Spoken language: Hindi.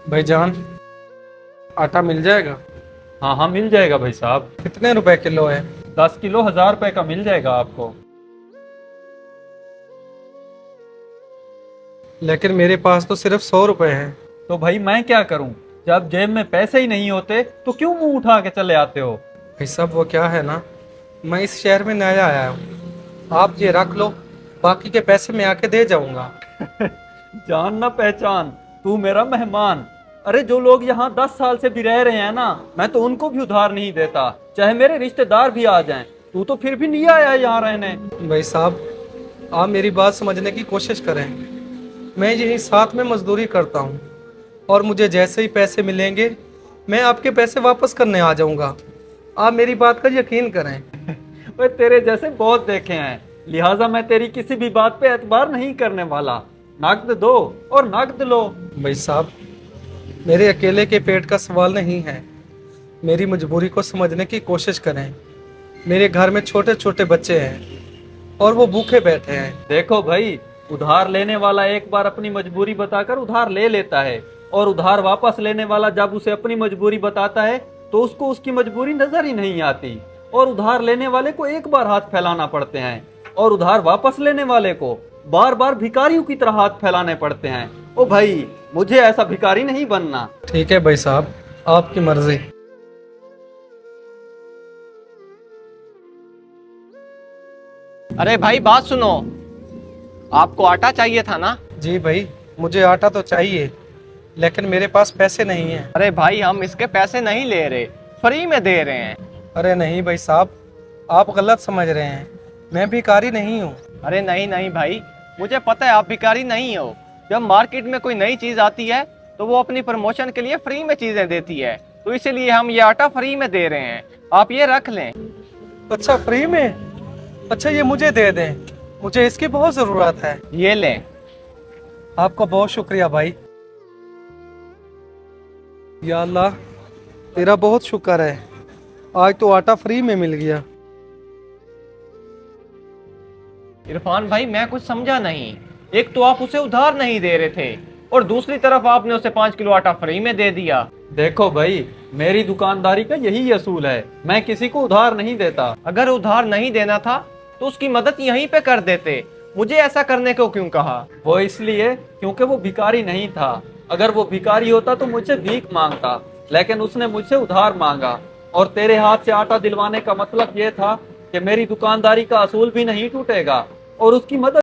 भाईजान, आटा मिल जाएगा? हाँ हाँ, मिल जाएगा भाई साहब। कितने रुपए किलो है? 10 किलो 1000 रुपए का मिल जाएगा आपको। लेकिन मेरे पास तो सिर्फ 100 रुपए हैं। तो भाई मैं क्या करूं? जब जेब में पैसे ही नहीं होते तो क्यों मुंह उठा के चले आते हो? भाई साहब, वो क्या है ना, मैं इस शहर में नया आया हूँ। आप ये रख लो, बाकी के पैसे मैं आके दे जाऊंगा। जान ना पहचान, तू मेरा मेहमान। अरे जो लोग यहाँ 10 साल से भी रह रहे हैं ना, मैं तो उनको भी उधार नहीं देता, चाहे मेरे रिश्तेदार भी आ जाएं। तू तो फिर भी नहीं आया यहाँ रहने। भाई साहब, आप मेरी बात समझने की कोशिश करें। मैं यही साथ में मजदूरी करता हूँ, और मुझे जैसे ही पैसे मिलेंगे मैं आपके पैसे वापस करने आ जाऊंगा। आप मेरी बात का यकीन करें। वे तेरे जैसे बहुत देखे हैं, लिहाजा मैं तेरी किसी भी बात पे एतबार नहीं करने वाला। नकद दो और नकद लो। भाई साहब, मेरे अकेले के पेट का सवाल नहीं है। मेरी मजबूरी को समझने की कोशिश करें। मेरे घर में छोटे छोटे बच्चे हैं और वो भूखे बैठे हैं। देखो भाई, उधार लेने वाला एक बार अपनी मजबूरी बताकर उधार ले लेता है, और उधार वापस लेने वाला जब उसे अपनी मजबूरी बताता है तो उसको उसकी मजबूरी नजर ही नहीं आती। और उधार लेने वाले को एक बार हाथ फैलाना पड़ते हैं, और उधार वापस लेने वाले को बार बार भिखारियों की तरह हाथ फैलाने पड़ते हैं। ओ भाई, मुझे ऐसा भिखारी नहीं बनना। ठीक है भाई साहब, आपकी मर्जी। अरे भाई बात सुनो। आपको आटा चाहिए था ना? जी भाई, मुझे आटा तो चाहिए, लेकिन मेरे पास पैसे नहीं हैं। अरे भाई हम इसके पैसे नहीं ले रहे, फ्री में दे रहे हैं। अरे नहीं भाई साहब, आप गलत समझ रहे हैं। मैं भिखारी नहीं हूँ। अरे नहीं नहीं भाई, मुझे पता है आप भिखारी नहीं हो। जब मार्केट में कोई नई चीज आती है तो वो अपनी प्रमोशन के लिए फ्री में चीजें देती है, तो इसीलिए हम ये आटा फ्री में दे रहे हैं। आप ये रख लें। अच्छा, फ्री में? अच्छा, ये मुझे दे दें, मुझे इसकी बहुत ज़रूरत है। ये लें। आपका बहुत शुक्रिया भाई। या अल्लाह, तेरा बहुत शुक्र है, आज तो आटा फ्री में मिल गया। इरफान भाई मैं कुछ समझा नहीं। एक तो आप उसे उधार नहीं दे रहे थे, और दूसरी तरफ आपने उसे 5 किलो आटा फ्री में दे दिया। देखो भाई, मेरी दुकानदारी का यही असूल है, मैं किसी को उधार नहीं देता। अगर उधार नहीं देना था तो उसकी मदद यहीं पे कर देते। मुझे ऐसा करने को क्यों कहा? वो इसलिए क्योंकि वो भिखारी नहीं था। अगर वो भिखारी होता तो मुझसे भीख मांगता, लेकिन उसने मुझसे उधार मांगा। और तेरे हाथ से आटा दिलवाने का मतलब ये था कि मेरी दुकानदारी का असूल भी नहीं टूटेगा और उसकी मदद